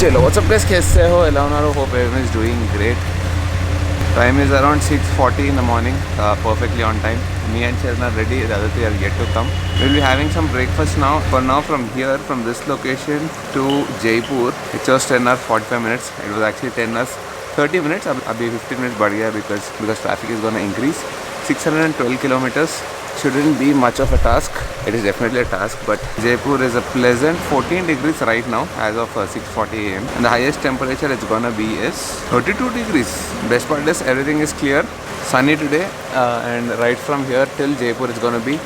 चलो WhatsApp guys, कैसे हो? एलाउनारो, hope everyone is doing great. Time is around 6:40 in the morning, perfectly on time. Me and Sharon are ready, the other three are yet to come. We'll be having some breakfast now. For now, from here, from this location to Jaipur, it was 10 hours 45 minutes. It was actually 10 hours 30 minutes. Abhi 15 minutes बढ़ गया because traffic is going to increase. 612 kilometers shouldn't be much of a task. It is definitely a task, but Jaipur is a pleasant 14 degrees right now as of 6:40 a.m. and the highest temperature it's gonna be is 32 degrees. Best part is everything is clear, sunny today, and right from here till Jaipur is gonna be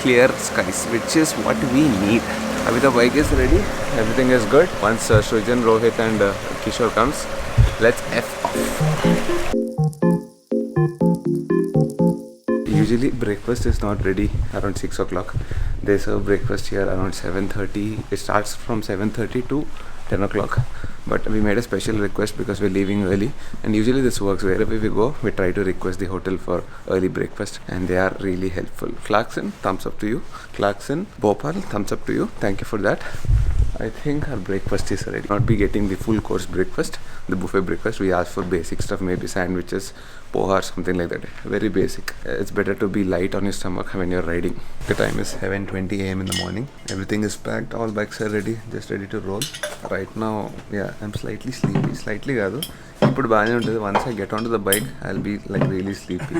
clear skies, which is what we need. Abhi the bike is ready, everything is good. Once Srijan, Rohit and Kishore comes, let's F off. Usually breakfast is not ready around 6 o'clock. They serve breakfast here around 7:30. It starts from 7:30 to 10 o'clock. But we made a special request because we're leaving early. And usually this works. Wherever we go, we try to request the hotel for early breakfast. And they are really helpful. Clarkson, thumbs up to you. Clarkson, Bhopal, thumbs up to you. Thank you for that. I think our breakfast is ready. Not be getting the full course breakfast, the buffet breakfast. We asked for basic stuff, maybe sandwiches, poha or something like that. Very basic. It's better to be light on your stomach when you're riding. The time is 7:20 a.m. in the morning. Everything is packed. All bikes are ready. Just ready to roll. Right now, yeah, I'm slightly sleepy. Slightly కాదు, ఇప్పుడు బాగానే ఉంటుంది. Once I get onto the bike, I'll be like really sleepy.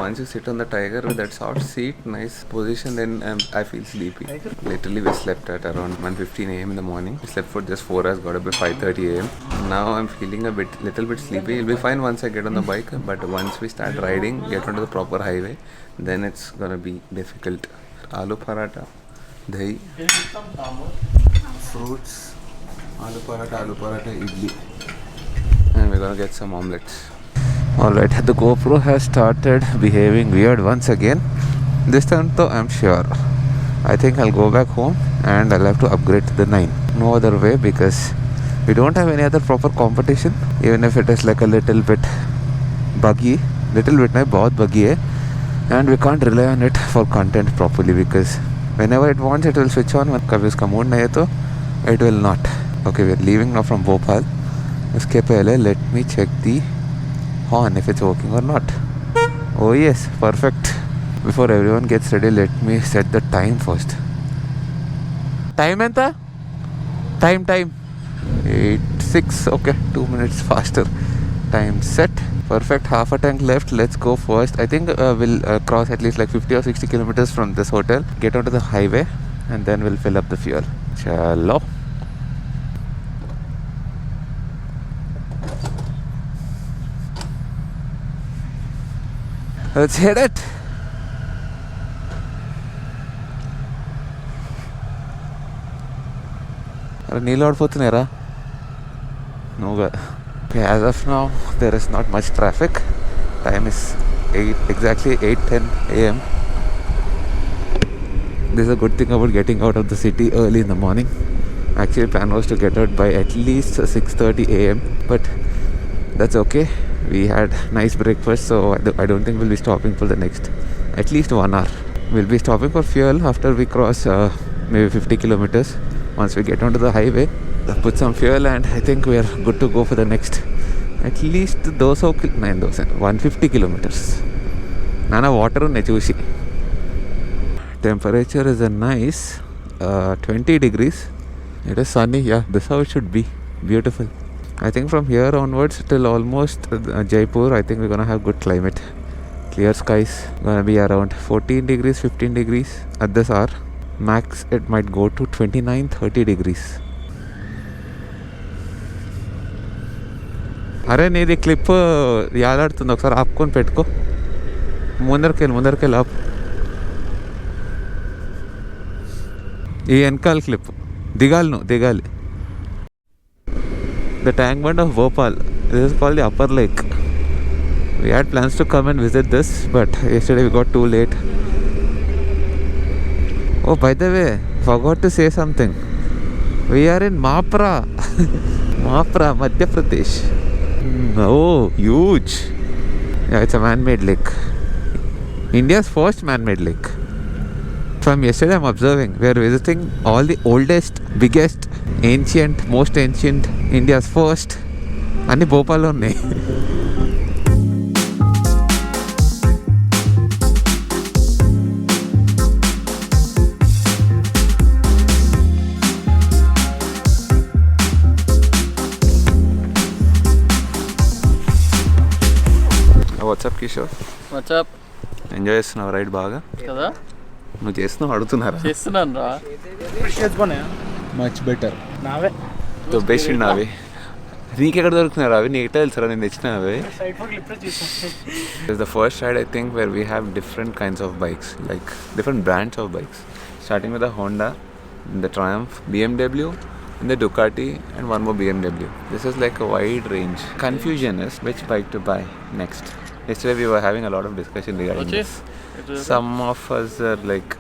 Once you sit on the Tiger with that soft seat, nice position, then I feel sleepy. Literally we slept at around 1:15 a.m. in the morning. We slept for just 4 hours, got up by 5:30 a.m. Now I'm feeling little bit sleepy. It'll be fine once I get on the bike, but once we start riding, get onto the proper highway, then it's gonna be difficult. Aloo paratha, dahi, fruits, aloo paratha, idli, and we're gonna get some omelets. Alright, the GoPro has started behaving weird once again. This time though, I'm sure. I think I'll go back home and I'll have to upgrade to the 9. No other way, because we don't have any other proper competition. Even if it is like a little bit buggy, बहुत buggy hai, and we can't rely on it for content properly, because whenever it wants it will switch on. कभी उसका mood नहीं है तो it will not. Okay, we're leaving now from Bhopal. उसके पहले let me check the horn if it's working or not. Oh yes, perfect. Before everyone gets ready, let me set the time first. Time enta? Time 8:06. Okay, 2 minutes faster. Time set. Perfect. Half a tank left. Let's go first. I think we'll cross at least like 50 or 60 kilometers from this hotel, get onto the highway, and then we'll fill up the fuel. Chalo. Let's hit it. నీళ్ళు ఆడిపోతున్నారా? నువ్వుగా. Okay, as of now there is not much traffic. Time is exactly 8:10 a.m. This is a good thing about getting out of the city early in the morning. Actually plan was to get out by at least 6:30 a.m. but that's okay. We had nice breakfast, so I don't think we'll be stopping for the next at least 1 hour. We'll be stopping for fuel after we cross maybe 50 kilometers. Once we get onto the highway, put some fuel, and I think we are good to go for the next at least 150 kilometers. Nana water unne chusi. Temperature is a nice 20 degrees. It is sunny. Yeah, this is how it should be. Beautiful. I think from here onwards till almost Jaipur, I think we're gonna have good climate. Clear skies. Gonna be around 14 degrees, 15 degrees at this hour. Max it might go to 29-30 degrees. అరే నీది clip యాదాడుతుంది, ఒకసారి ఆపుకొని పెట్టుకో. ముందరికెళ్ళి ఆపు. ఈ వెనకాల clip దిగాలి. The tank bund of Bhopal. This is called the Upper Lake. We had plans to come and visit this, but yesterday we got too late. Oh, by the way, forgot to say something. We are in Mapra. Mapra, Madhya Pradesh. Oh, huge. Yeah, it's a man-made lake. India's first man-made lake. From yesterday I'm observing, we are visiting all the oldest, biggest ancient, most ancient, India's first అన్ని భోపాల్లో ఉన్నాయి. WhatsApp Kishore, WhatsApp enjoy చేస్తున్నావు ride బాగా కదా? నువ్వు చేస్తున్నావు అడుగుతున్నారా? చేస్తున్నాను రా. Much better. నావే దొబ్బేసిండు అవి. నీకెక్కడ దొరుకుతున్నారు అవి? నీకు తెలుసరా నేను తెచ్చిన అవి. It's the first ride I think where we have different kinds of bikes, like different brands of bikes, starting with the Honda, the Triumph, BMW, and the Ducati, and one more BMW. This is like a wide range. Confusion is which bike to buy next. Yesterday we were having a lot of discussion regarding this. Some of us are like,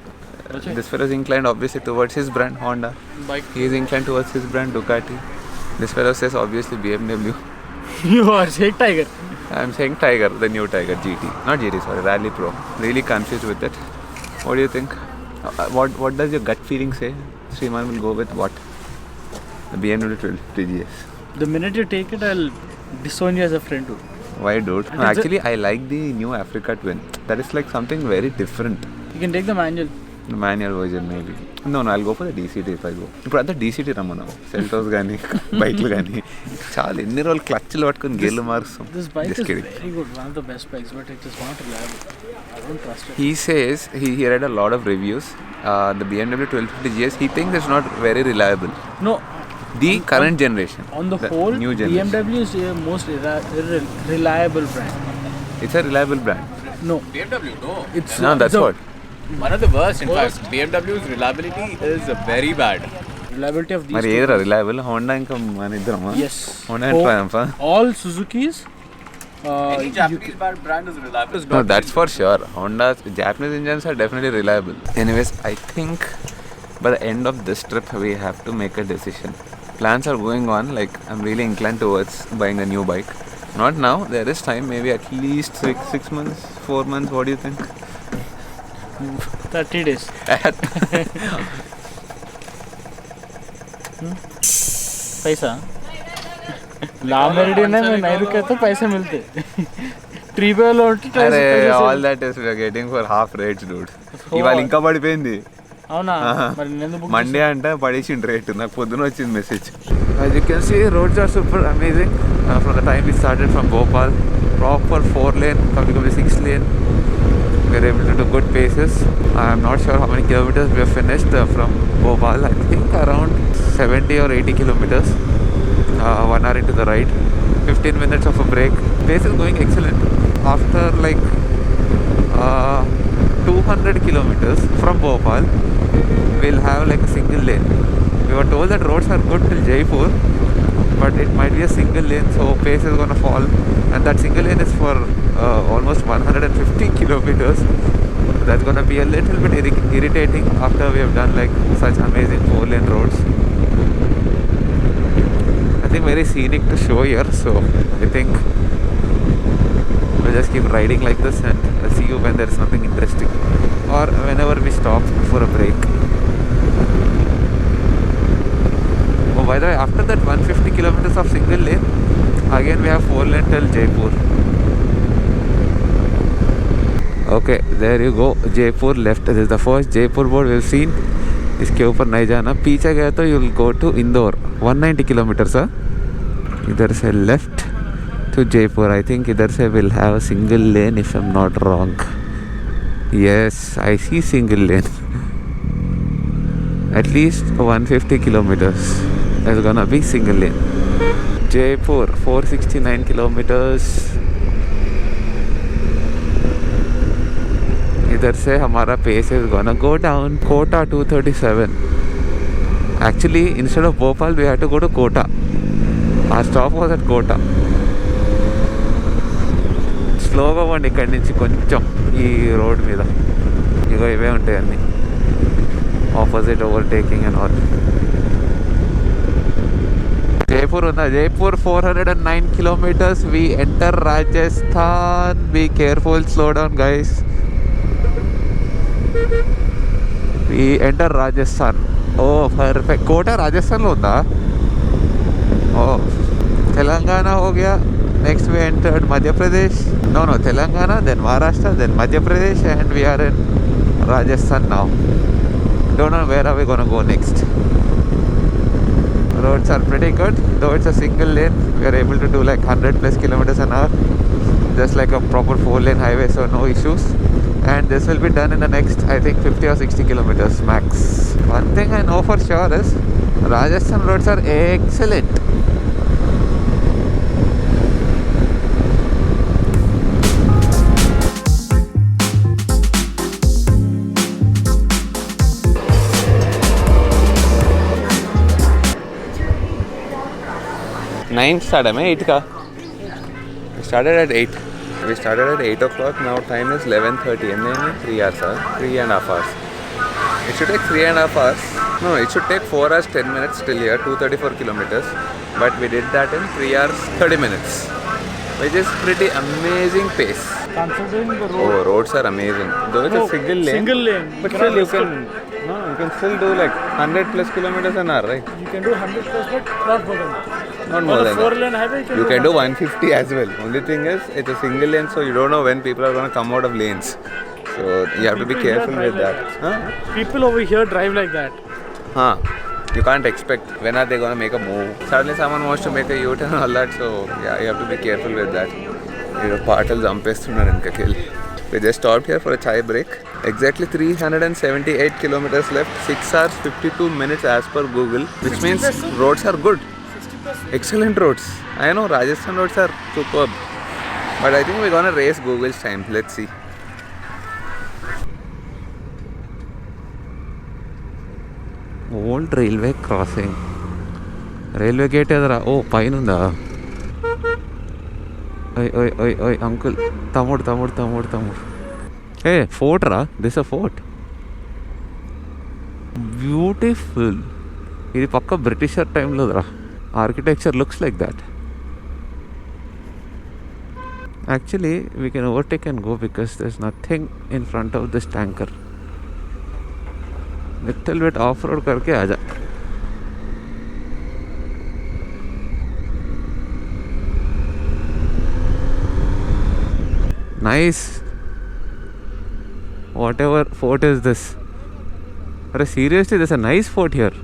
this fellow is inclined obviously towards his brand Honda. Bike. He is inclined towards his brand Ducati. This fellow says obviously BMW. You are saying Tiger. I am saying Tiger, the new Tiger GT. Not GT, sorry, Rally Pro. Really confused with it. What do you think? What does your gut feeling say? Sriman will go with what? The BMW 1250 GS. The minute you take it, I'll disown you as a friend too. Why, dude? No, actually, I like the new Africa Twin. That is like something very different. You can take the manual. The manual version maybe. No, I'll go for the DCT if I go. ఇప్పుడు అంతా DCT రమ్మన్నావు. Seltos కానీ బైక్లు కానీ చాలా ఎన్ని రోజులు క్లచ్లు పట్టుకుని గేర్లు మారుస్తాం. This bike is very good, one of the best bikes, but it is not reliable. I don't trust it. He says he read a lot of reviews. The BMW 1250 GS, he thinks it's not very reliable. No. The current generation. On the whole, new generation. BMW is the most reliable brand. It's a reliable brand. No. BMW, no. It's No, that's what. One of the worst, in fact. BMW's reliability is very bad. reliability of these మరి two. ఏదిరా reliable? Honda ఇంకా మన ఇద్దరమా? Yes. Honda and Triumph. All Suzukis. Any Japanese brand is reliable. No, that's for sure. Honda's Japanese engines are definitely reliable. Anyways, I think by the end of this trip we have to make a decision. Plans are going on, like I'm really inclined towards buying a new bike. Not now, there is time, maybe at least 6 months, 4 months, what do you think? 30 days. पैसा ला meridian में 9 रुपए तो पैसे मिलते. Tree पे वाला అరే all that is we are getting for half rates, dude. ఇవాళ ఇంకా పడిపోయింది. అవునా? మరి నేను బుక్ మండే అంటే పడేసిండు రేట్. నాకు పొద్దున వచ్చింది message. As you can see, roads are super amazing. From the time we started from Bhopal, proper 4 lane, coming to 6 lane. We are able to do good paces. I am not sure how many kilometers we have finished from Bhopal. I think around 70 or 80 kilometers. 1 hour into the ride. 15 minutes of a break. Pace is going excellent. After like 200 kilometers from Bhopal, we'll have like a single lane. We were told that roads are good till Jaipur, but it might be a single lane, so pace is going to fall. And that single lane is for almost 150 kilometers. That's going to be a little bit irritating after we have done like such amazing 4-lane roads. I think very scenic to show here, so I think we'll just keep riding like this and see you when there is something interesting or whenever we stop for a break. Oh, by the way, after that 150 kilometers of single lane, again we have 4 lane till Jaipur. Okay, there you go. Jaipur left. This is the first Jaipur board we've seen. इसके ऊपर नहीं जाना. पीछे गए तो you will go to Indore. 190 kilometers. इधर से left to Jaipur. I think इधर से we'll have a single lane if I'm not wrong. Yes, I see single lane. At least 150 kilometers. There's gonna be single lane. Jaipur, 469 kilometers. इधर से हमारा pace is gonna go down. Kota 237. Actually, instead of Bhopal, we had to go to Kota. Our stop was at Kota. స్లోగా పోండి ఇక్కడి నుంచి కొంచెం ఈ road మీద. ఇగో ఇవే ఉంటాయి అన్నీ, opposite overtaking and all. Jaipur ఉందా? Jaipur 409 kilometers. We enter Rajasthan. Be careful, slow down guys. We enter Rajasthan. ఓ పర్ఫెక్ట్. కోట రాజస్థాన్లో ఉందా? ఓ తెలంగాణ हो गया. Next we entered Madhya Pradesh. No, Telangana, then Maharashtra, then Madhya Pradesh, and we are in Rajasthan now. Don't know where are we gonna go next. Roads are pretty good, though it's a single lane. We are able to do like 100 plus kilometers an hour, just like a proper 4-lane highway, so no issues. And this will be done in the next, I think, 50 or 60 kilometers max. One thing I know for sure is Rajasthan roads are excellent. Nine started, मैं 8 का. We started at 8. We started at 8 o'clock. Now time is 11:30. And then 3 hours, 3.5 hours. It should take 3.5 hours. No, it should take 4 hours 10 minutes till here, 234 kilometers. But we did that in 3 hours 30 minutes, which is pretty amazing pace. Considering the Oh, road. roads are amazing. Though it's a single lane. Single lane. But still you can, no, you can still do like 100 plus kilometers an hour, right? You can do 100 plus, but not more than that. Not more than that. 4-lane highway, You can do 150 as well. Only thing is, it's a single lane, so you don't know when people are going to come out of lanes. So you have to be People here careful with drive that. Huh? People over here drive like that. Huh. You can't expect when are they going to make a move. Suddenly someone wants to make a U-turn and all that, so yeah, you have to be careful with that. Partal zampestunnaru inkakelli. We just stopped here for a chai break. Exactly 378 kilometers left. 6 hours 52 minutes as per Google, which means roads are good. Excellent roads. I know Rajasthan roads are superb, but I think we're gonna race Google's time. Let's see. Old railway crossing. Railway gate edara. Oh, painunda. Oi, uncle. Tamudu. Hey, fort ra. This is a fort. Beautiful. ఇది పక్క Britisher టైంలో రా. Architecture looks like that. Actually, we can overtake and go because there's nothing in front of this tanker. Little bit off-road करके आजा. Nice. Whatever fort is this? Are seriously, there's a nice fort here.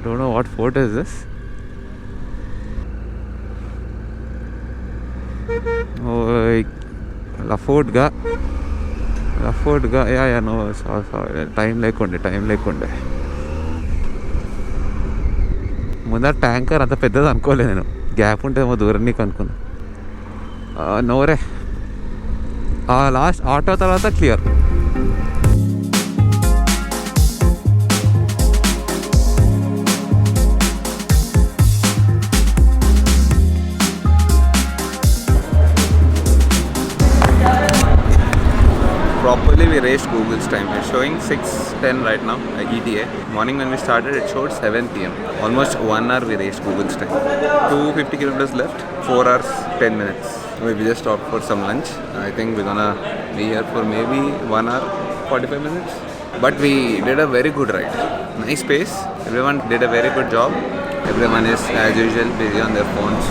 Don't know what fort is this. Oh, Lafort ga. Yeah, no, sorry. Time లేకుండే. ముందర tanker అంత పెద్దది అనుకోలేదు నేను. Gap ఉంటేమో దూరం నీకు అనుకున్నా. నోరే లాస్ట్ ఆటో తర్వాత clear. Properly we raced Google's time. It's showing 6:10 right now, ETA. Morning when we started it showed 7 PM. Almost 1 hour we raced Google's time. 250 kilometers left, 4 hours 10 minutes. We just stopped for some lunch. I think we're gonna be here for maybe 1 hour 45 minutes. But we did a very good ride. Nice pace. Everyone did a very good job. Everyone is as usual busy on their phones.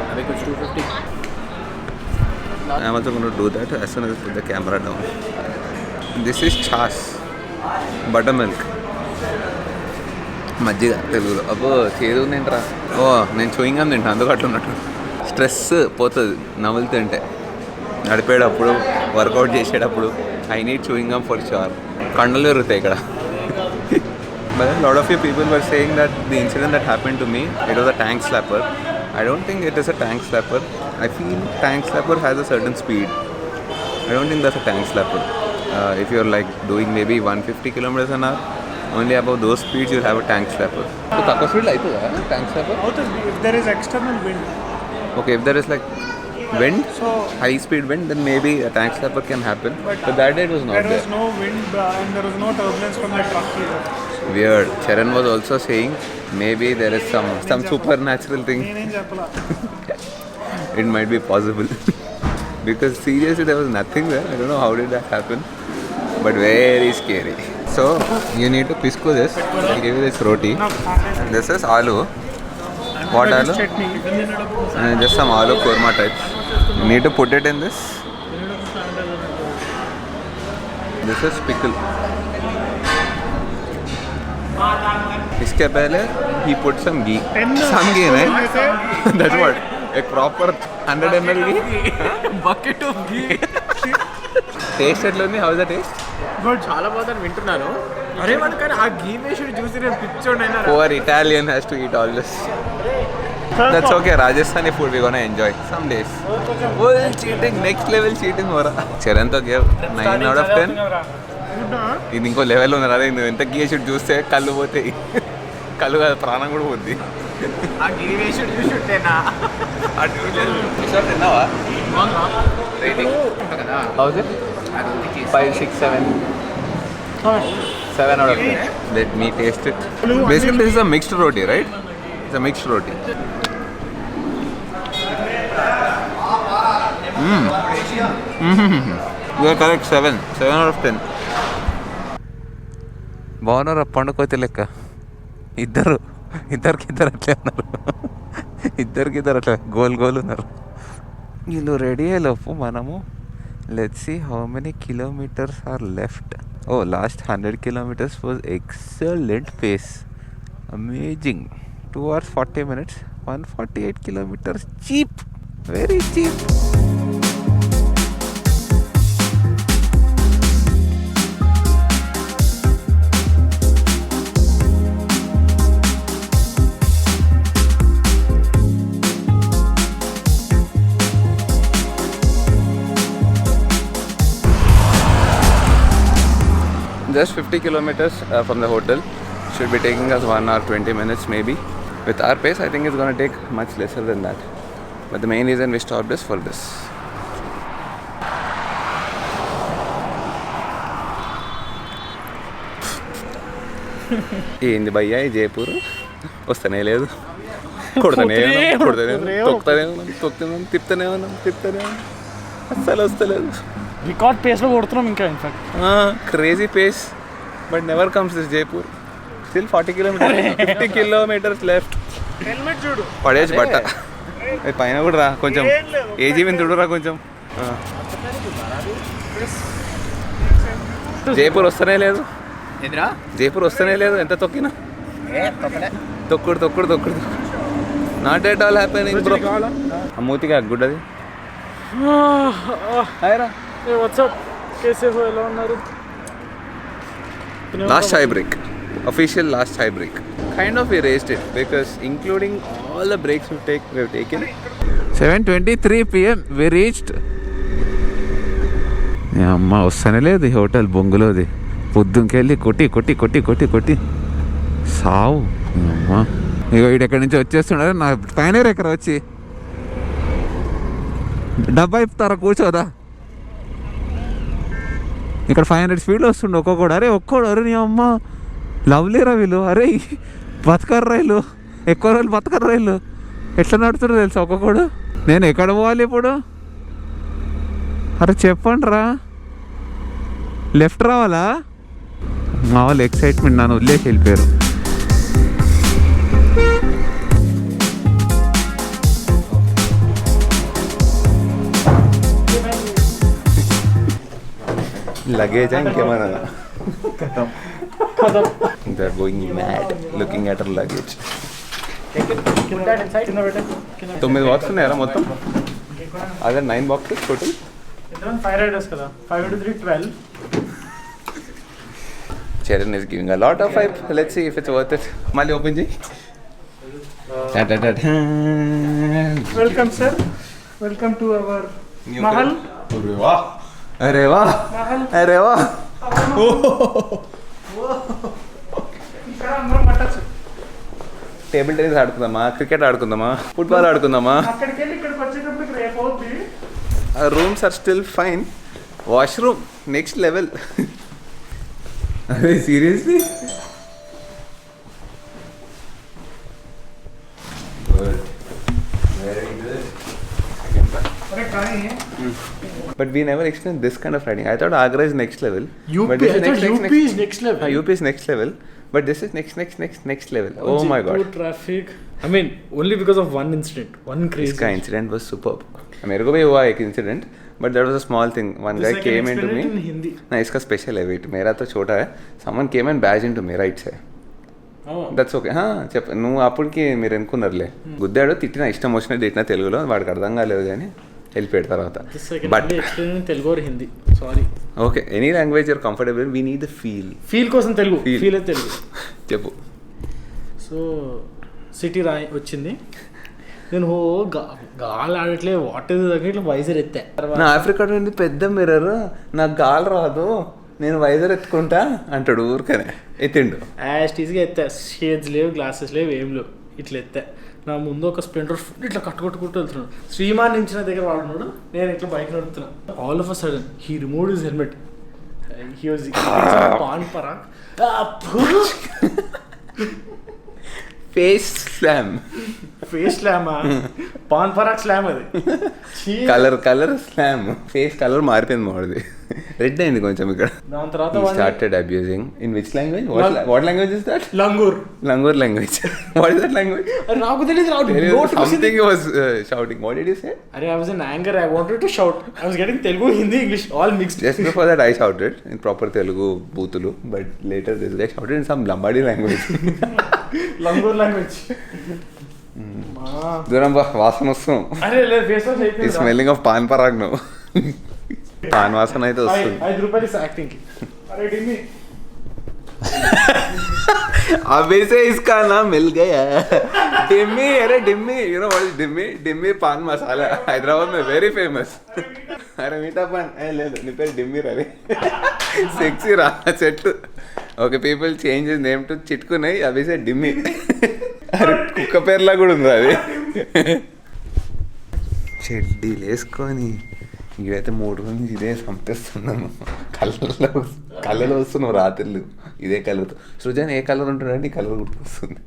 I think it's 250. I'm also going to do that as soon as I put the camera down. This is chas, buttermilk, మజ్జిగ తెలుగులో. అబ్బో చేదు తింటరా. ఓ నేను chewing తింటా, అందుకు అట్లా ఉన్నట్టు. స్ట్రెస్ పోతుంది నవ్వులు తింటే. నడిపేటప్పుడు వర్కౌట్ చేసేటప్పుడు I need chewing for sure. కండలు పెరుగుతాయి ఇక్కడ. But a lot of you people were saying that the incident that happened to me, it was a tank slapper. I don't think it is a tank slapper. I feel tank slapper has a certain speed. I don't think that's a tank slapper. If you're like doing maybe 150 kilometers an hour, only above those speeds you'll have a tank slapper. So takko speed aithuda tank slapper? If there is external wind. Okay, if there is like wind, So high speed wind, then maybe a tank slapper can happen. But that day it was not there there. was no wind and there was no turbulence from the truck either. Weird. Charan was also saying maybe there is some supernatural thing. నేనేం చెప్పలా. It might be possible. because seriously there was nothing there. I don't know how did that happen, but very scary. So you need to pisco this. I'll give you this roti. And this is aloo. What aloo? And just some aloo korma type. You need to put it in this. This is pickle. इसके पहले he put some ghee. Some ghee, right? That's what. A proper 100 ml ghee. Bucket of ghee. Taste ఎట్లా ఉంది? How is the taste? చాలా బాగుందని వింటున్నాను. అరే వాడు కానీ ఆ ఘీ వేసుడు చూసి నేను పిచ్చోడు అయినా. Poor Italian has to eat all this. That's okay. Rajasthani food we're gonna enjoy some days. Full cheating, next level cheating हो रहा. Charan तो gave 9 out of 10. ఇది ఇంకో లెవెల్ ఉంది అదే నువ్వు ఎంత గీసుడు చూస్తే కళ్ళు పోతాయి. కళ్ళు కాదు ప్రాణం కూడా పోద్ది. ఆ ఘీ వేసుడు చూసుంటేనా తిన్నావా? Rating house it 5, 6, 7 7 out of 10. Let me taste it. Basically this is a mixed roti, right? It's a mixed roti. You are correct. 7 out of 10. బాగున్నారా పండుకోతే లెక్క ఇద్దరికి అట్లే ఉన్నారు. ఇద్దరు అట్లా గోల్ ఉన్నారు. వీళ్ళు రెడీ అయ్యేలోపు మనము let's see how many kilometers are left. Oh last 100 kilometers was excellent pace. Amazing. 2 hours 40 minutes. 148 kilometers. Cheap. Very cheap. Just 50 kilometers from the hotel. Should be taking us 1 hour 20 minutes maybe. With our pace, I think it's going to take much lesser than that. But the main reason we stopped is for this. ఏంది భయ్యా ఈ జైపూర్ వస్తూనే లేదు. కొడుతూనే తిప్పుతూనే ఉన్నాం అస్సలు వస్తలేదు. Record పేస్లో కొడుతున్నాం ఇంకా in fact. Crazy pace but never comes this Jaipur. Still 40 kilometers 50 kilometers left. Helmet చూడు పడేసి బట్ట పైన కూడా రా కొంచెం ఏజీ వింతుడు రా కొంచెం. జైపూర్ వస్తూనే లేదు. జైపూర్ వస్తూనే లేదు. ఎంత తొక్కినా తొక్కుడు not at all happening bro. మూతిగా గుడ్ అది. వాట్సాప్ కేసే హో ఎలా ఉన్నారు? Last high break. Official last high break. Kind of erased it because including all the breaks we've taken. 7:23 PM we reached. అమ్మ వస్తానే లేదు ఈ హోటల్ బొంగులోది. పొద్దుకెళ్ళి కొట్టి సావు అమ్మ. ఇక వీడెక్కడి నుంచి వచ్చేస్తున్నాడు. నా పైన ఎక్కడ వచ్చి డబ్బా ఇప్పుతారా కూర్చోదా. ఇక్కడ 500 స్పీడ్లో వస్తుండే ఒక్కొక్కడు. అరే నీ అమ్మ లవ్లీరా వీళ్ళు. అరే బతకరు రైలు ఎక్కువ రోజులు బతకరు రైలు. ఎట్లా నడుతుందో తెలుసా ఒక్కొక్కడు. నేను ఎక్కడ పోవాలి ఇప్పుడు? అరే చెప్పండి రా. లెఫ్ట్ రావాలా? మా వాళ్ళు ఎక్సైట్మెంట్ నన్ను వదిలేసి వెళ్ళిపోయారు. Luggage and camera. They're going mad looking at her luggage. 9 boxes ఉన్నాయా మొత్తం? అదే 9 boxes total. 5 riders కదా. 5 into 3 12. Charan is giving a lot of hype. Let's see if it's worth it. Mali open ji. Welcome sir. Welcome to our Mahal. अरे वाह. Table tennis ఆడుకుందామా, cricket ఆడుకుందామా, football ఆడుకుందామా? Rooms are still fine. Washroom next level. అరే seriously good, very good. But we never experienced this kind of riding. I thought Agra is next level. UP, but this I thought UP is next level. UP is next level. But this is next level. Oh my god. Traffic. I mean, only because of one incident. One crazy. This incident was superb. मेरे को भी हुआ एक incident, but that was a small thing. One guy came into me. In Hindi. ना इसका special है wait. मेरा तो छोटा है. Someone came and badged into me right side. That's okay నువ్వు అప్పటికి మీరు అనుకున్నారులే గుద్దాడు తిట్టిన ఇష్టం వచ్చినట్టు తిట్టిన తెలుగులో వాడికి అర్థం కాలేదు కానీ వెళ్ళిపోయాడు తర్వాత but Telugu or Hindi sorry okay any language or comfortable we need the feel కోసం తెలుగు ఫీల్ అయితే తెలుగు చెప్పు సో సిటీ వచ్చింది నేను గాలి ఆడట్లే వాటర్ ఇట్లా వైజర్ ఎత్తా నా ఆఫ్రికా నుండి పెద్ద మిర్రర్ నాకు గాలి రాదు నేను వైజర్ ఎత్తుకుంటా అంటాడు ఊరికనే ఎత్తిండు యాస్టీస్గా ఎత్తా షేడ్స్ లేవు గ్లాసెస్ లేవు ఏం లేవు ఇట్లా ఎత్తా నా ముందు ఒక స్ప్లెండర్ ఇట్లా కట్టుకుంటూ వెళ్తున్నాడు శ్రీమాన్ నుంచి నా దగ్గర వాడున్నాడు నేను ఇట్లా బైక్ నడుపుతున్నాను all of a sudden he remove his helmet he was Pan Parag face slam Pan Parag slam అది కలర్ స్లామ్ ఫేస్ కలర్ మారిపోయింది మాది రెడ్ అయింది కొంచెం ఇక్కడ దాని తర్వాత started abusing in which language what language is that langur language what is that language నాకు తెలియదు something he was shouting what did you say అరే I was in anger I wanted to shout I was getting Telugu Hindi English all mixed just before that I shouted in proper Telugu boothulu but later this guy shouted in some Lambadi language langur language దూరం వాసన వస్తుంది అరే లేదు face wash అయిపోయింది smelling of pan Parag నువ్వు pan వాసన అయితే వస్తుంది 5 రూపాయలు యాక్టింగ్ కి అరే డిమ్మి अभी से इसका नाम मिल गया डिम्मी अरे डिम्मी यू नो व्हाट इज डिम्मी डिम्मी पान मसाला हैदराबाद में वेरी फेमस अरे मीठा पान లేదు నీ పేరు డిమ్మి రే సెక్సీ రా సెట్ okay people change his name to చిట్కునై అవి సే డిమ్మి అరే కుక్క పేర్లా కూడా ఉంది అది చెడ్డీలు వేసుకొని ఇదైతే 3 రోజుల నుంచి ఇదే చంపేస్తున్నాను కళ్ళలో వస్తున్నావు రాత్రులు ఇదే కలర్తో సృజన్ ఏ కలర్ ఉంటుందంటే ఈ కలర్ గుర్తుకొస్తుంది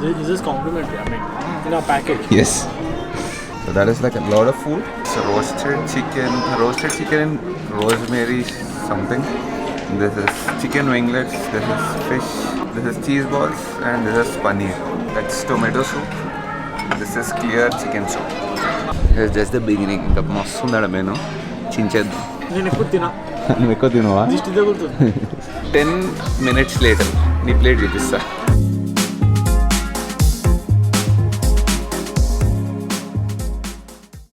This is complimentary I mean in our package yes so that is like a lot of food so roasted chicken in rosemary something this is chicken winglets this is fish this is cheese balls and this is paneer that's tomato soup this is clear chicken soup it's just the beginning ఇంకా మస్తు ఉందడ menu చించేద్దాం నేను ఎక్కువ నువ్వు ఎక్కువ తినవా దిష్టి తగులుతుంది 10 minutes later నీ ప్లేట్ చూపిస్తా